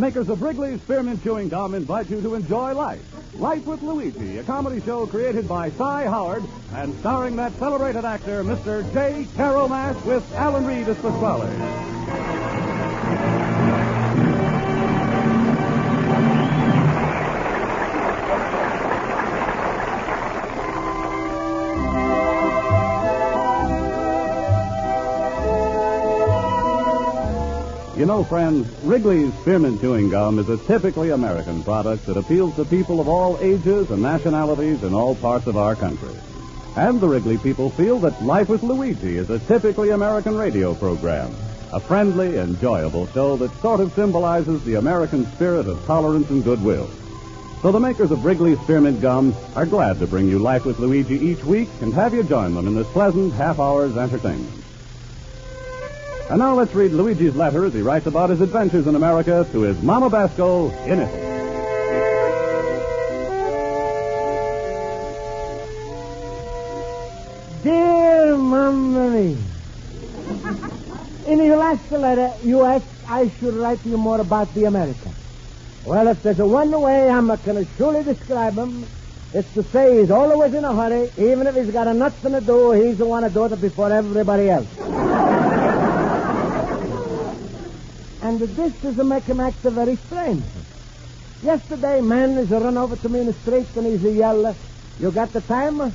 makers of Wrigley's Spearmint Chewing Gum invite you to enjoy Life. Life with Luigi, a comedy show created by Cy Howard and starring that celebrated actor, Mr. J. Carroll Nash, with Alan Reed as Pasquale. You know, friends, Wrigley's Spearmint Chewing Gum is a typically American product that appeals to people of all ages and nationalities in all parts of our country. And the Wrigley people feel that Life with Luigi is a typically American radio program, a friendly, enjoyable show that sort of symbolizes the American spirit of tolerance and goodwill. So the makers of Wrigley's Spearmint Gum are glad to bring you Life with Luigi each week and have you join them in this pleasant half-hour's entertainment. And now let's read Luigi's letter as he writes about his adventures in America to his Mama Basco in Italy. Dear Mamma, in your last letter, you asked I should write to you more about the American. Well, if there's a one way I'm going to surely describe him, it's to say he's always in a hurry. Even if he's got nothing to do, he's the one to do it before everybody else. And this is to make him act very strange. Yesterday, man is run over to me in the street and he's a yell, "You got the time?"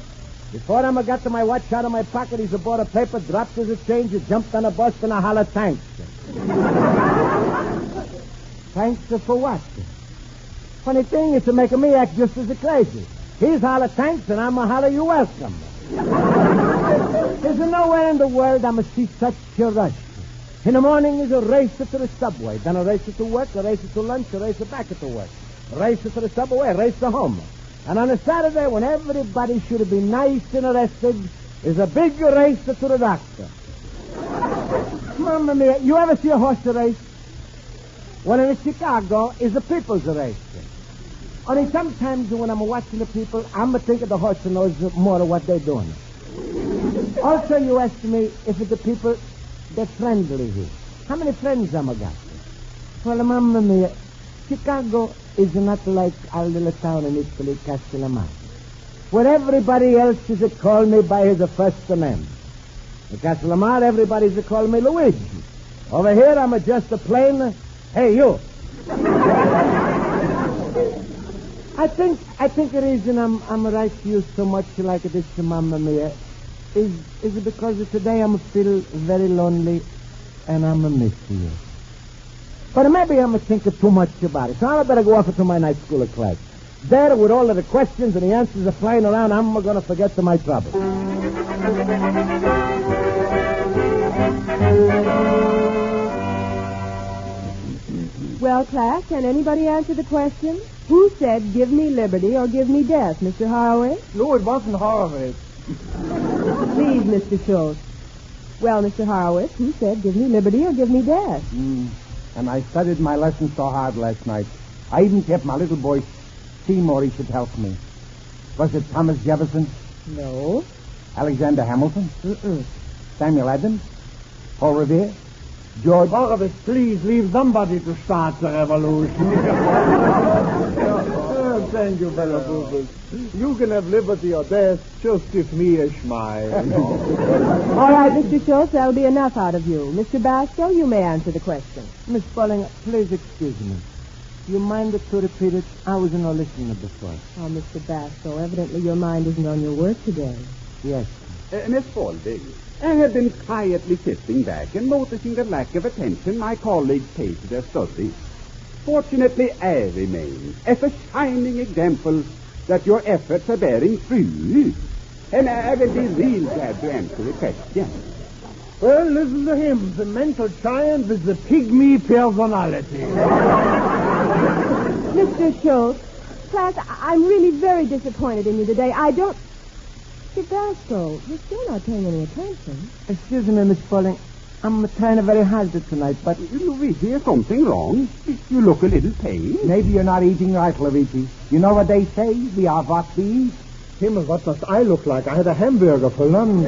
Before I got to my watch out of my pocket, he's bought a paper, dropped his change, he jumped on a bus and I holler, "Thanks." Thanks for what? Funny thing is to make me act just as crazy. He's holler thanks and I'm a holler you welcome. There's nowhere in the world I'm see such a rush. In the morning is a race to the subway, then a race to work, a race to lunch, a race back to work, a race to the subway, a race to home. And on a Saturday, when everybody should be nice and rested, is a big race to the doctor. Mamma mia, you ever see a horse race? Well, in Chicago, is a people's race. Only sometimes when I'm watching the people, I'm thinking the horse knows more of what they're doing. Also, you asked me if the people... they're friendly here. How many friends am I got? Well, Mamma mia, Chicago is not like our little town in Italy, Castellamare, where everybody else is call me by his first name. In Castellamare, everybody's call me Luigi. Over here, I'm just a plain, "Hey, you." I think the reason I'm right to you so much like this, Mamma mia, is because today I'm feel very lonely and I'm miss you. But maybe I'm thinking too much about it. So I better go off to my night school class. There, with all of the questions and the answers are flying around, I'm going to forget my trouble. Well, class, can anybody answer the question? Who said give me liberty or give me death, Mr. Horowitz? No, it wasn't Horowitz. Please, Mr. Schultz. Well, Mr. Horowitz, who said give me liberty or give me death? And I studied my lesson so hard last night. I even kept my little boy Seymour, he should help me. Was it Thomas Jefferson? No. Alexander Hamilton? Mm-mm. Samuel Adams? Paul Revere? George... Horowitz, please leave somebody to start the revolution. Thank you, fellow pupils. You can have liberty or death. Just give me a smile. All right, Mr. Schultz, that'll be enough out of you. Mr. Basco, you may answer the question. Miss Spaulding, please excuse me. You mind to repeat it? I was not listening before. Oh, Mr. Basco, evidently your mind isn't on your work today. Yes. Miss Spaulding, I have been quietly sitting back and noticing the lack of attention my colleagues pay to their studies. Fortunately, I remain as a shining example that your efforts are bearing fruit. And I will be real glad to answer the question. Well, listen to him. The mental giant with the pygmy personality. Mr. Schultz, class, I'm really very disappointed in you today. I don't... Mr. Basco, you're still not paying any attention. Excuse me, Miss Spaulding. I'm trying very hard tonight, but... Luigi, is something wrong? You look a little pale. Maybe you're not eating right, Luigi. You know what they say? We are what we eat. Himmel, what does I look like? I had a hamburger for lunch.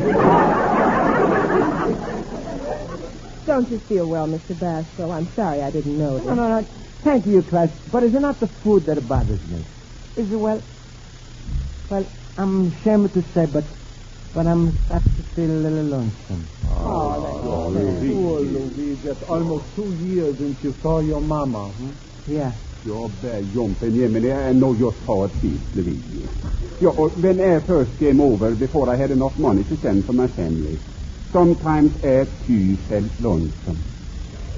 Don't you feel well, Mr. Basco? I'm sorry I didn't know that. No. Thank you, Class. But is it not the food that bothers me? Is it, well, I'm ashamed to say, but I'm starting to feel a little lonesome. Oh, Luigi. Poor Luigi. It's almost 2 years since you saw your mama. Yeah. Ja, jompen Jimmy, I know your thought is, Luigi. When I first came over, before I had enough money to send for my family, sometimes I too felt lonesome.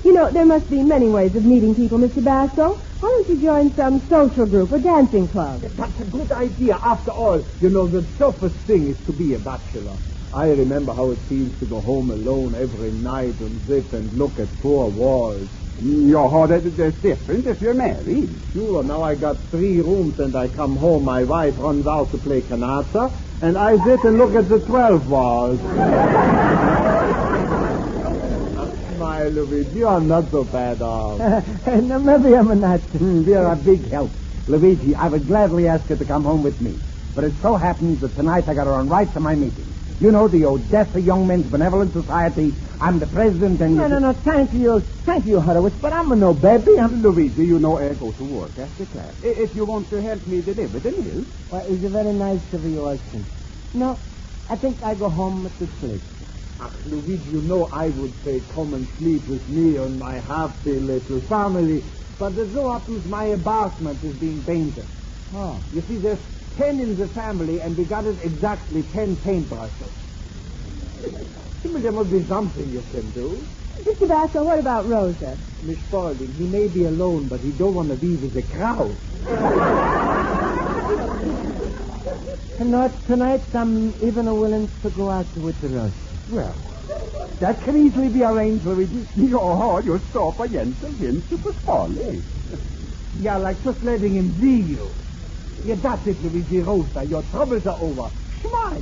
You know, there must be many ways of meeting people, Mr. Basco. Why don't you join some social group or dancing club? That's a good idea. After all, you know, the toughest thing is to be a bachelor. I remember how it feels to go home alone every night and sit and look at 4 walls. Ja, that's different if you're married. Sure, now I got 3 rooms and I come home, my wife runs out to play canasta, and I sit and look at the 12 walls. Smile, Luigi, you're not so bad off. No, maybe I'm not. You're a big help. Luigi, I would gladly ask her to come home with me. But it so happens that tonight I got to run right to my meeting. You know, the Odessa Young Men's Benevolent Society. I'm the president and... No, thank you, Horowitz, but I'm no baby. Luigi, you know I go to work after class. If you want to help me deliver the news. Well, it's very nice of you, Austin. No, I think I go home to sleep. Luigi, you know I would say come and sleep with me and my happy little family, but it so happens my apartment is being painted. Oh. You see, there's 10 in the family, and we got it exactly 10 paintbrushes. There must be something you can do. Mr. Basco, what about Rosa? Miss Spaulding, he may be alone, but he don't want to be with the crowd. Tonight I'm even willing to go out with Rosa. Well, that can easily be arranged, Luigi. You're so for Jensel hin to Pasquale. Yeah, like just letting him see you. Yeah, that's it, Luigi Rosa. Your troubles are over. Smile.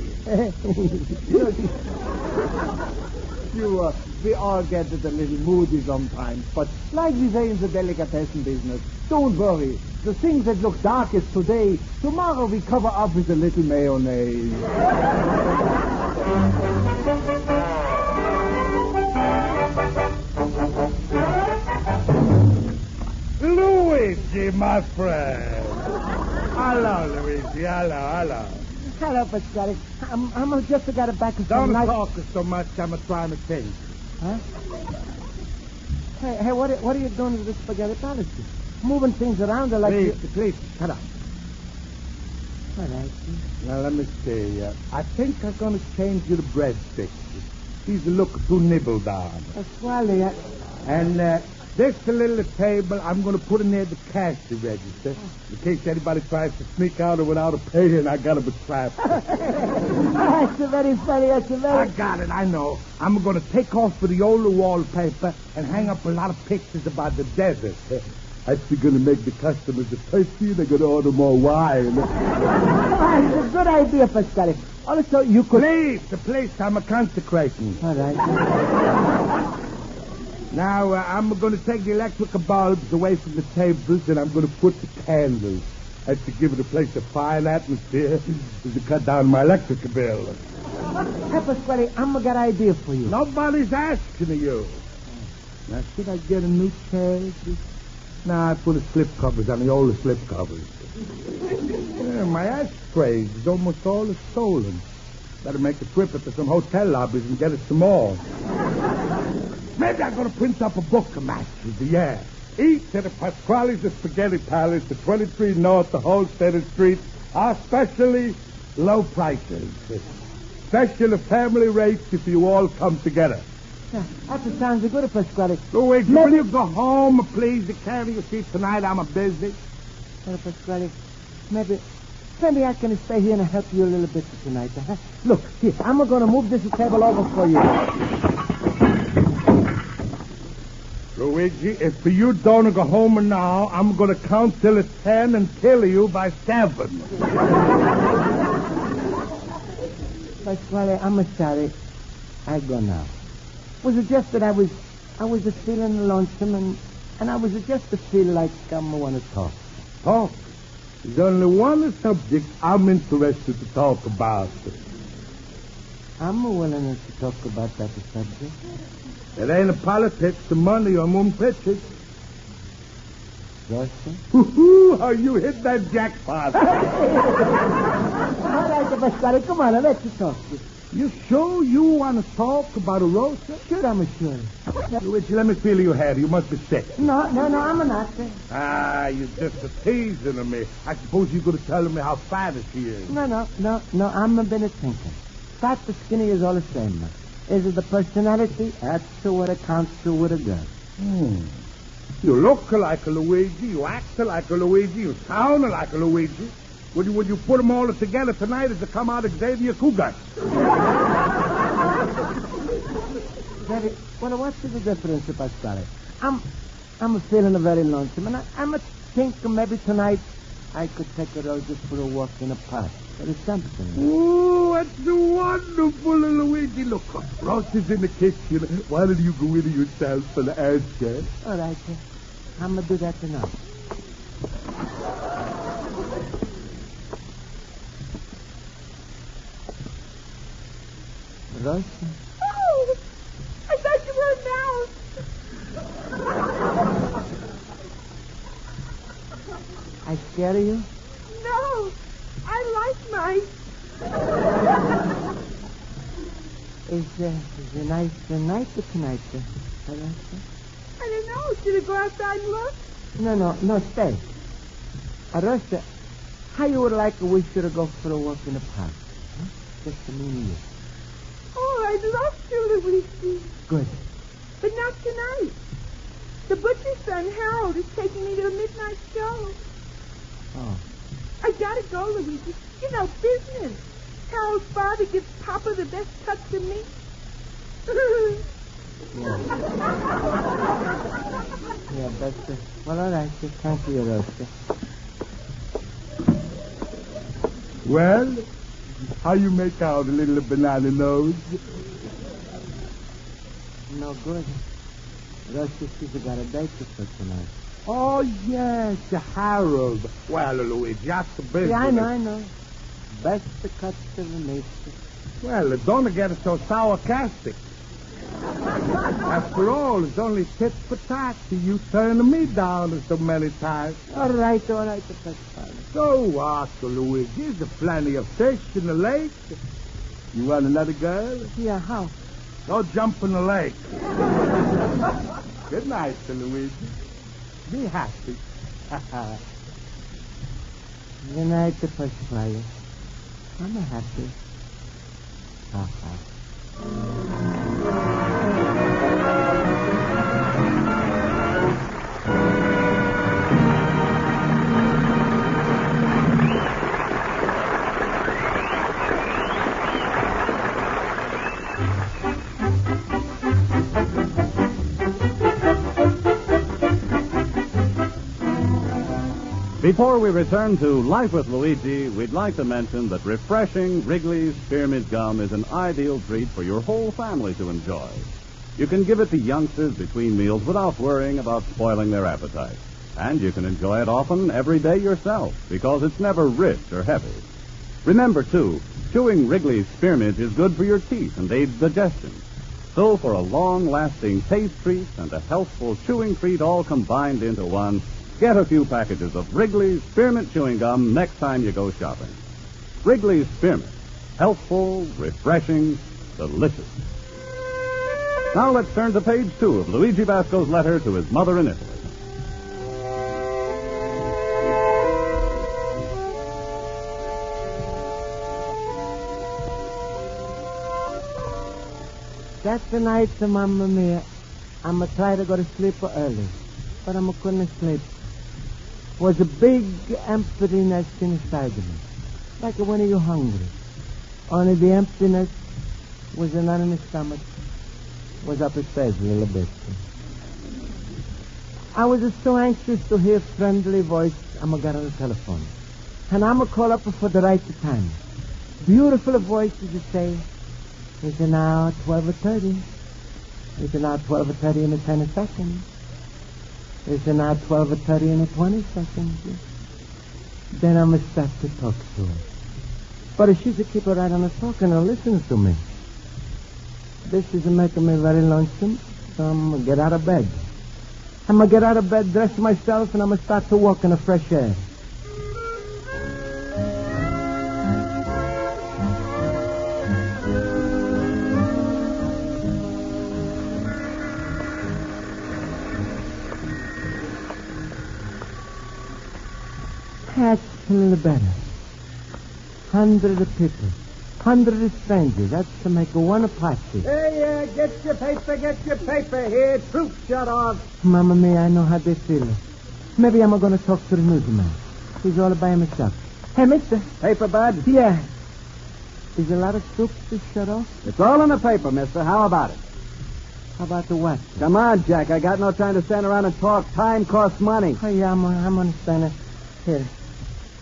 Sure, we all get it a little moody sometimes, but like we say in the delicatessen business, don't worry. The things that look darkest today, tomorrow we cover up with a little mayonnaise. Luigi, my friend. Hello, Luigi. Hello. Hello, Pasquale. I'm just got it back to Don't talk so much. I'm trying to think. Huh? Hey, what are you doing with this spaghetti palace? Moving things around like... Please, shut up. All right. Now, let me see. I think I'm going to change you to breadsticks. These look too nibbled on. Pasquale, And this little table, I'm going to put in there the cash register. In case anybody tries to sneak out without a pay, and I got to be trapped. That's very funny. I got it, I know. I'm going to take off for the old wallpaper and hang up a lot of pictures about the desert. That's going to make the customers thirsty. They're going to order more wine. It's a good idea, Pasquale. Also, you could... Please, the place I'm consecrating. All right. Now, I'm going to take the electrical bulbs away from the tables, and I'm going to put the candles. That's to give the place a fine atmosphere, to cut down my electric bill. Hey, Pasquale, I'm got an idea for you. Nobody's asking you. Now, should I get a new chair? Nah, I put the slip covers on the old slip covers. Yeah, my ashtrays is almost all stolen. Better make a trip into some hotel lobbies and get it some more. Maybe I'm going to print up a book of matches, yeah. Each of the Pasquale's the Spaghetti Palace, the 23 North, the Holstead Street, are specially low prices. Special family rates if you all come together. Yeah, that sounds good, Pasquale. Luigi, will you go home, please? To carry your seat tonight. I'm busy. Well, Pasquale, maybe I can stay here and help you a little bit tonight. Huh? Look, here, I'm going to move this table over for you. Luigi, if you don't go home now, I'm going to count till 10 and kill you by 7. Pasquale, I'm sorry. I go now. Was it just that I was just feeling lonesome and I was just to feel like I want to talk. Talk? There's only one subject I'm interested to talk about. I'm willing to talk about that subject. It ain't a politics, the money, or moon pictures. Rosa? How you hit that jackpot. All right, Pasquale, come on, let's talk. You sure you want to talk about a Rosa? Sure, I'm sure. Luigi, let me feel your head. You must be sick. No, I'm not. You're just a teasing me. I suppose you're going to tell me how fat she is. No, I'm been thinking. Fat or skinny is all the same. Is it the personality? That's what accounts to with a girl. You look like a Luigi. You act like a Luigi. You sound like a Luigi. Would you put them all together tonight as to come out Xavier Cougar? Well, what's the difference, Pasquale? I'm feeling very lonesome, and I'm thinking maybe tonight I could take a Rosa for a walk in the park. There is something. Oh, that's wonderful, Luigi. Look, Rosa's in the kitchen. Why don't you go in yourself and ask her? All right, I'm going to do that tonight. Rosa? Oh, I thought you were a mouse. I scare you? No, I like mice. Is it nice tonight or tonight, Rosa? I don't know. Should I go outside and look? No, stay. Rosa, how you would like we should go for a walk in the park? Huh? Just to meet you. Oh, I'd love to, Luigi. Good. But not tonight. The butcher's son, Harold, is taking me to a midnight show. Oh. I gotta go, Luigi. You know, business. Harold's father gives Papa the best cuts of meat. Yeah, that's it. Well, all right. Thank you, Rosa. Well, how you make out a little banana nose? No good. Rosa, she's got a date for tonight. Oh, yes, Harold. Well, Luigi, that's the business. Yeah, I know. Best the cuts of the meat. Well, don't get it so sarcastic. After all, it's only tit for tat. You turned me down so many times. All right, that's fine. So what, Luigi? There's plenty of fish in the lake. You want another girl? Yeah, how? Go jump in the lake. Good night, Luigi. Be happy. Good night, Pasquale. I'm happy. Before we return to Life with Luigi, we'd like to mention that refreshing Wrigley's Spearmint Gum is an ideal treat for your whole family to enjoy. You can give it to youngsters between meals without worrying about spoiling their appetite. And you can enjoy it often every day yourself because it's never rich or heavy. Remember, too, chewing Wrigley's Spearmint is good for your teeth and aids digestion. So for a long-lasting taste treat and a healthful chewing treat all combined into one, get a few packages of Wrigley's Spearmint Chewing Gum next time you go shopping. Wrigley's Spearmint. Healthful, refreshing, delicious. Now let's turn to page 2 of Luigi Basco's letter to his mother in Italy. That's the night, Mamma Mia. I'm going to try to go to sleep early, but I couldn't sleep. Was a big emptiness inside of me, like when you're hungry. Only the emptiness was not in the stomach, was up his face a little bit. I was just so anxious to hear a friendly voice. I'm going to get on the telephone, and I'm going to call up for the right time. Beautiful voice to say, it's now 12:30. It's now 12:30 in 10 seconds. It's now 12:30 in 20 seconds. Then I'm going to start to talk to her. But she should keep her right on the talk and listen to me. This is making me very lonesome, so I'm going to get out of bed. I'm going to get out of bed, dress myself, and I'm going to start to walk in the fresh air. That's a little better. 100 of people. 100 of strangers. That's to make a one party. Hey, get your paper here. Troop shut off. Mamma mia, I know how they feel. Maybe I'm going to talk to the newsman. He's all by himself. Hey, mister. Paper, bud? Yeah. Is a lot of troops to shut off? It's all in the paper, mister. How about it? How about the what? Come on, Jack. I got no time to stand around and talk. Time costs money. Oh, yeah, I'm understanding. Here.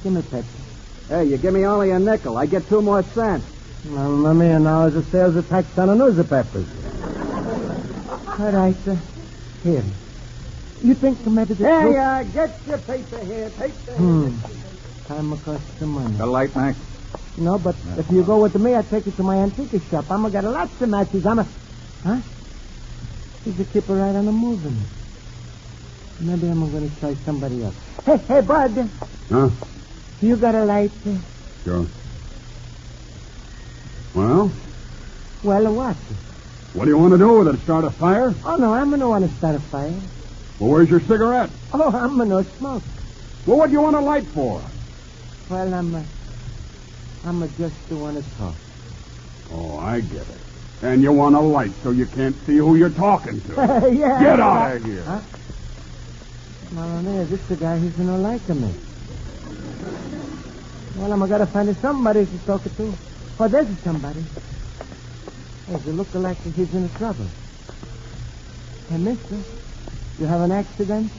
Give me paper. Hey, you give me only a nickel. I get 2 more cents. Mamma mia, now is the sales tax on the newspapers. All right, here. You think maybe the Hey, get your paper here. Paper. Time will cost some money. Got a light, Mac? No, but if you go with me, I'll take you to my antique shop. I'm going to get lots of matches. Huh? He's a keeper right on the moving. Maybe I'm going to try somebody else. Hey, bud. Huh? You got a light? Sure. Well, what? what do you want to do with it? Start a fire? Oh, no, I'm going to want to start a fire. Well, where's your cigarette? Oh, I'm going to smoke. Well, what do you want a light for? Well, I'm just want to talk. Oh, I get it. And you want a light so you can't see who you're talking to. Yeah. Get out of here. Huh? Mamma mia, this the guy who's going to like me. Well, I'm going to find somebody to talk to. Oh, there's somebody. Hey, you look like he's in trouble. Hey, mister, you have an accident?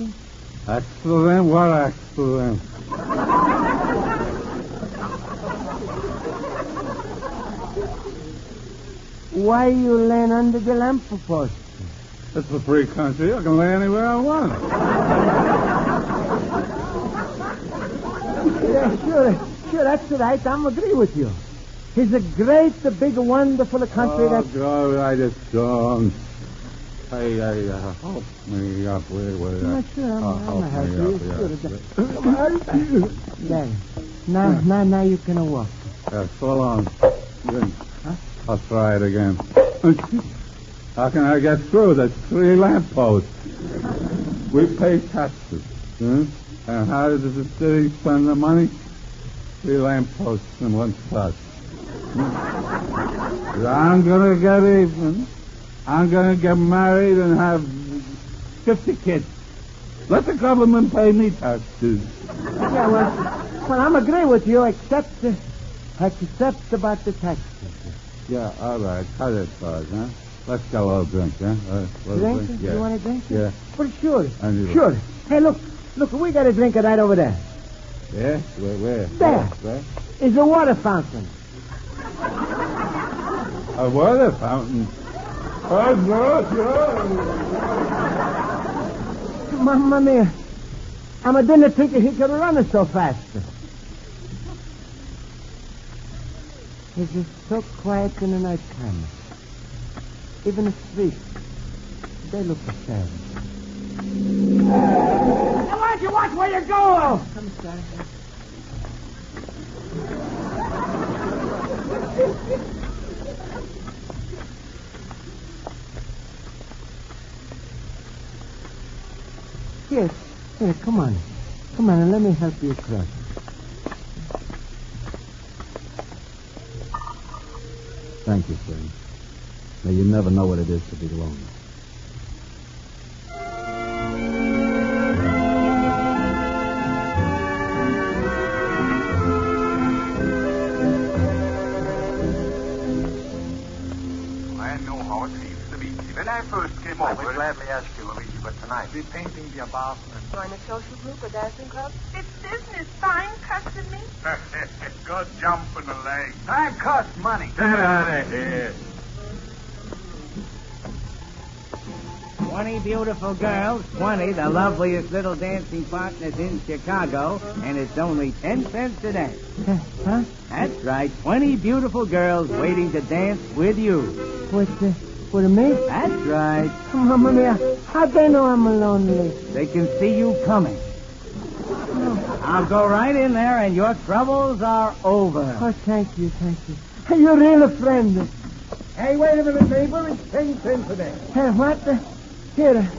Accident? What accident? Why you laying under the lamp post? It's a free country. I can lay anywhere I want. Yeah, sure, that's right. I'm agree with you. It's a great, a big, wonderful country that... God, I just don't. Hey, help me up. Wait. I'm sure I'm help help me you. up, There. Now you can walk. So long. Drink. Huh? I'll try it again. How can I get through? There's 3 lampposts. We pay taxes. And how does the city spend the money? 3 lampposts in one spot. I'm going to get even. I'm going to get married and have 50 kids. Let the government pay me taxes. Yeah, well, I'm agree with you, except about the taxes. Yeah, all right. Cut it, Buzz, huh? Let's get a little drink, huh? Drink? Yeah. You want a drink? Yeah. Well, sure. Sure. Hey, look, we got a drink right over there. Yeah? Where? There. Where? Is a water fountain. A water fountain? Oh, no. Mamma mia. I didn't think he could run it so fast. It's just so quiet in the night time. Even the streets, they look sad. Now, why don't you watch where you're going? Oh, I'm sorry. Yes. Here, come on. Come on, and let me help you across. Thank you, friend. Now, you never know what it is to be lonely. I know how it seems to be. When I first came over... I would gladly ask you, Luigi, but tonight... We're painting the apartment. Join a social group or dancing club? It's business. Fine custom-me. Good jump in the leg. Time costs money. Get out of here. 20 beautiful girls, 20 the loveliest little dancing partners in Chicago, and it's only 10 cents a day. Huh? That's right, 20 beautiful girls waiting to dance with you. For me? That's right. Mamma mia, how'd they know I'm lonely? They can see you coming. I'll go right in there, and your troubles are over. Oh, thank you. You're really a friend. Hey, wait a minute, neighbor. It's 10 today. Hey, what? Here.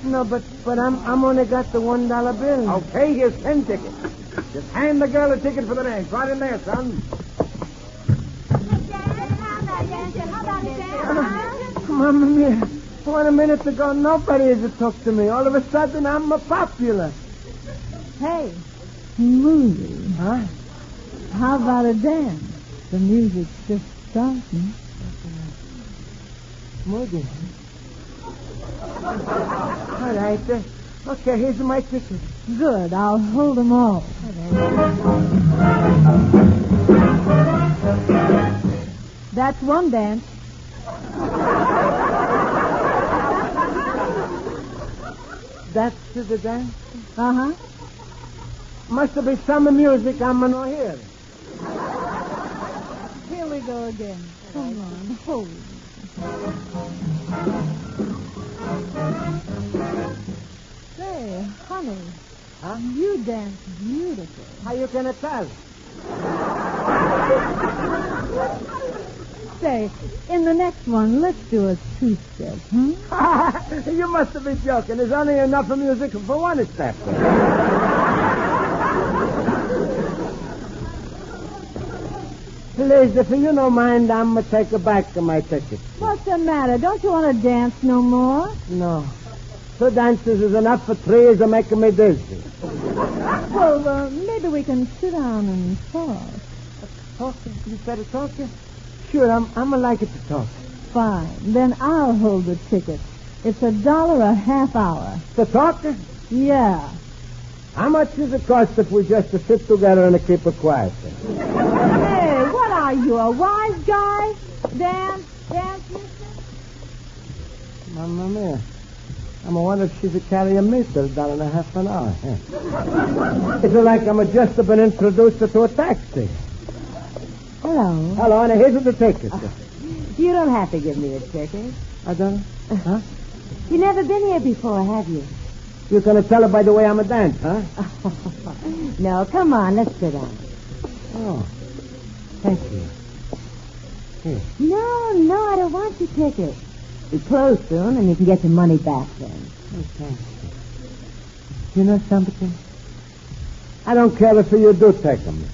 No, but I'm only got the $1 bill. Okay, here's 10 tickets. Just hand the girl a ticket for the dance. Right in there, son. Mamma mia. What a minute ago, nobody ever talked to me. All of a sudden, I'm popular. Hey, movie. Huh? How about a dance? The music's just starting. Moody. All right. Okay, here's my ticket. Good, I'll hold them all. That's one dance. That's to the dance? Uh-huh. Must have been some music I'm not hear. Here we go again. Come on, hold. Say, honey. Huh? You dance beautiful. How you gonna tell? Say, in the next one, let's do a two-step, You must have been joking. There's only enough of music for one step. Please, if you don't mind, I'm going to take back my ticket. What's the matter? Don't you want to dance no more? No. 2 dances is enough for 3 is making me dizzy. Well, maybe we can sit down and talk. Talking? You said talking? Sure, I'm like it to talk. Fine. Then I'll hold the ticket. It's $1 a half hour. To talk? Yeah. How much does it cost if we just sit together and keep it quiet? Hey, what are you, a wise guy? Dance, mister? Mamma mia. I'm wondering if she could carry a meter down in a half an hour. It's like I'm just been introduced to a taxi. Hello. Hello, and here's the ticket. You don't have to give me the ticket. I don't? Huh? You've never been here before, have you? You're going to tell her by the way I'm a dance, huh? No, come on, let's sit down. Oh, thank you. Here. No, I don't want your ticket. We close soon, and you can get your money back then. Oh, thank you. You know something? I don't care if you do take them.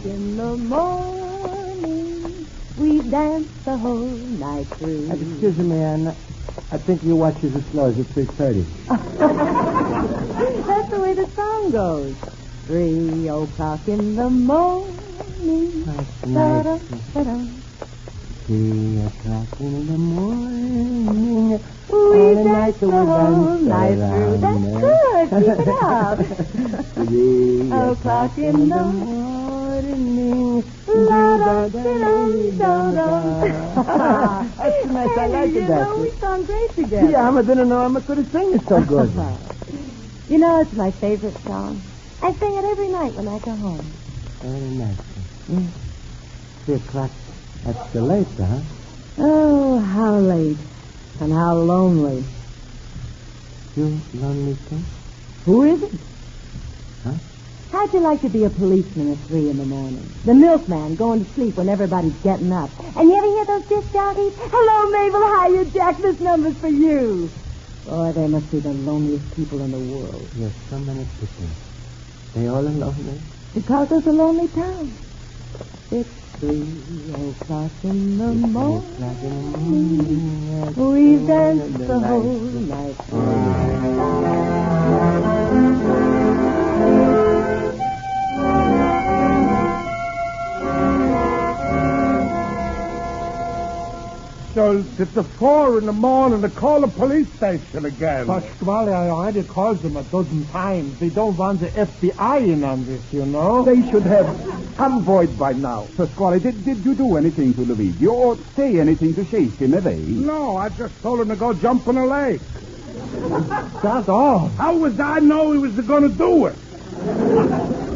In the morning, we dance the whole night through. Excuse me, Anne. I think your watch is as slow as it's 3:30. That's the way the song goes. 3 o'clock in the morning. That's nice. 3 o'clock in the morning. We dance the whole night through. That's good. Keep it up. 3 o'clock in the morning. That's nice. I like it. You know, we sung great together. Yeah, I didn't know I could sing it so good. You know, it's my favorite song. I sing it every night when I go home. Very nice. 3 o'clock. That's the late, huh? Oh, how late. And how lonely. You lonely too? Who is it? Huh? How'd you like to be a policeman at 3 in the morning? The milkman going to sleep when everybody's getting up. And you ever hear those disc jockeys? Hello, Mabel. Hiya, Jack. This number's for you. Boy, they must be the loneliest people in the world. Yes, so many people. They all are lonely. Chicago's a lonely town. It's 3 o'clock in the morning. We dance the whole night Schultz, it's 4 in the morning to call the police station again. Pasquale, I already called them a dozen times. They don't want the FBI in on this, you know. They should have convoyed by now. Pasquale, did you do anything to Luigi or say anything to chase him away? No, I just told him to go jump in a lake. That's all. How was I know he was going to do it?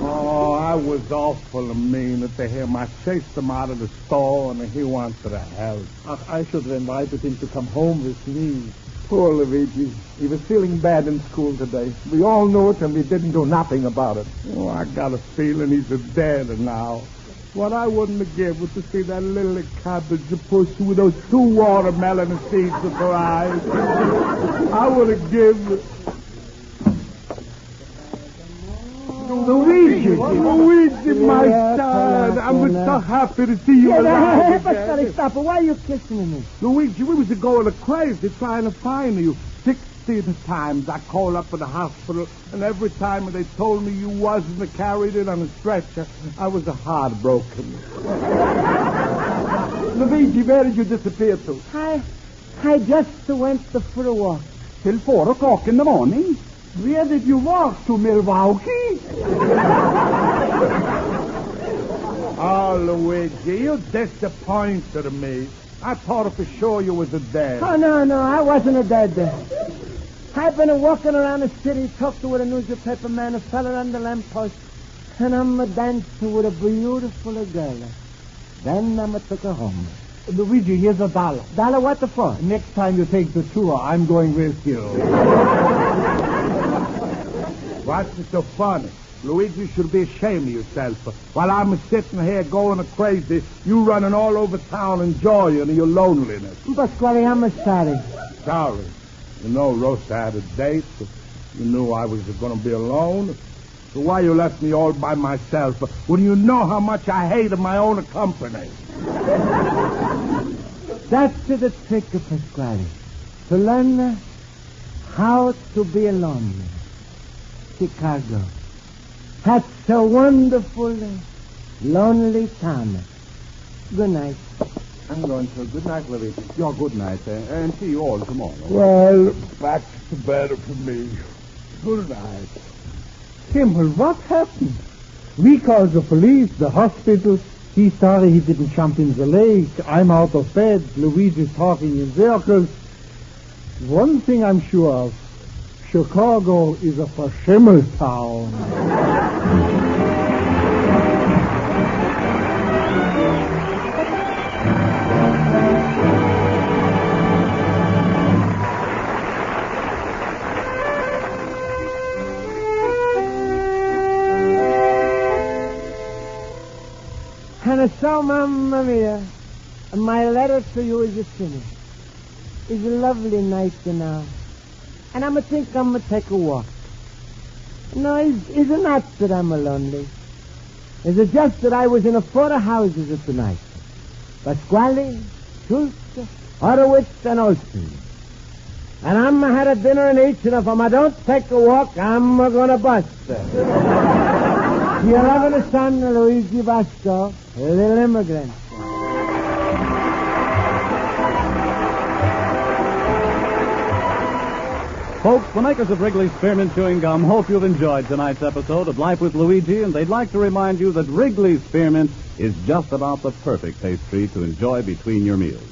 Oh, I was awful mean at him. I chased him out of the store, and he wanted to help. I should have invited him to come home with me. Poor Luigi. He was feeling bad in school today. We all knew it, and we didn't do nothing about it. Oh, I got a feeling he's dead now. What I wouldn't have given was to see that little cabbage push with those 2 watermelon seeds at her eyes. I would have given... Luigi, my son. I'm so happy to see you alive again. Stop. Why are you kissing me? Luigi, we was going crazy trying to find you. 16 times I called up at the hospital, and every time they told me you wasn't carried in on a stretcher, I was heartbroken. Luigi, where did you disappear to? I just went for a walk. Till 4 o'clock in the morning. Where did you walk to, Milwaukee? Oh, Luigi, you disappointed me. I thought for sure you was dead. Oh, no, I wasn't dead. I've been walking around the city, talking with a newspaper man, a fella on the lamppost, and I'm dancing with a beautiful girl. Then I took her home. Luigi, here's $1. $1 what for? Next time you take the tour, I'm going with you. What's so funny? Luigi should be ashamed of yourself. While I'm sitting here going crazy, you running all over town enjoying your loneliness. Pasquale, I'm sorry. Sorry? You know Rosa had a date. You knew I was going to be alone. So why you left me all by myself when you know how much I hated my own company? That's the trick, Pasquale. To learn how to be alone. Chicago. That's a wonderful, lonely town. Good night. I'm going to. Good night, Luigi. Your good night, and see you all tomorrow. Well, back to bed for me. Good night. Kimball, what happened? We called the police, the hospital. He's sorry he didn't jump in the lake. I'm out of bed. Luigi's talking in circles. One thing I'm sure of. Chicago is a verschimmel town. And so, Mamma Mia, my letter to you is finished. It's a lovely night now. And I'm going to take a walk. No, it's not that I'm lonely. It's just that I was in 4 houses tonight. Pasquale, Schultz, Horowitz, and Olsen. And I'm had a dinner in each, and if I don't take a walk, I'm going to bust. Your loving son, Luigi Basco, Little Immigrant. Folks, the makers of Wrigley's Spearmint Chewing Gum hope you've enjoyed tonight's episode of Life with Luigi, and they'd like to remind you that Wrigley's Spearmint is just about the perfect pastry to enjoy between your meals.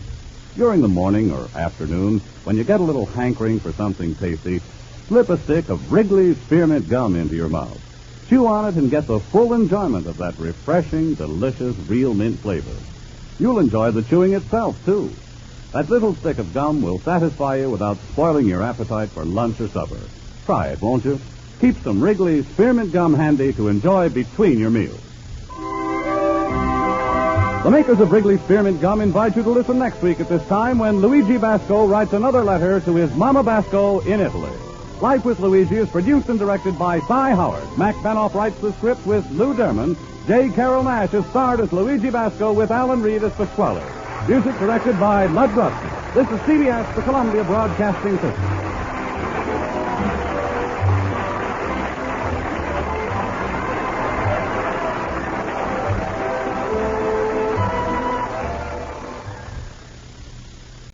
During the morning or afternoon, when you get a little hankering for something tasty, slip a stick of Wrigley's Spearmint Gum into your mouth. Chew on it and get the full enjoyment of that refreshing, delicious, real mint flavor. You'll enjoy the chewing itself, too. That little stick of gum will satisfy you without spoiling your appetite for lunch or supper. Try it, won't you? Keep some Wrigley's Spearmint Gum handy to enjoy between your meals. The makers of Wrigley's Spearmint Gum invite you to listen next week at this time when Luigi Basco writes another letter to his Mama Basco in Italy. Life with Luigi is produced and directed by Cy Howard. Mac Benoff writes the script with Lou Derman. J. Carroll Nash is starred as Luigi Basco with Alan Reed as Pasquale. Music directed by Lud Bruston. This is CBS, the Columbia Broadcasting System.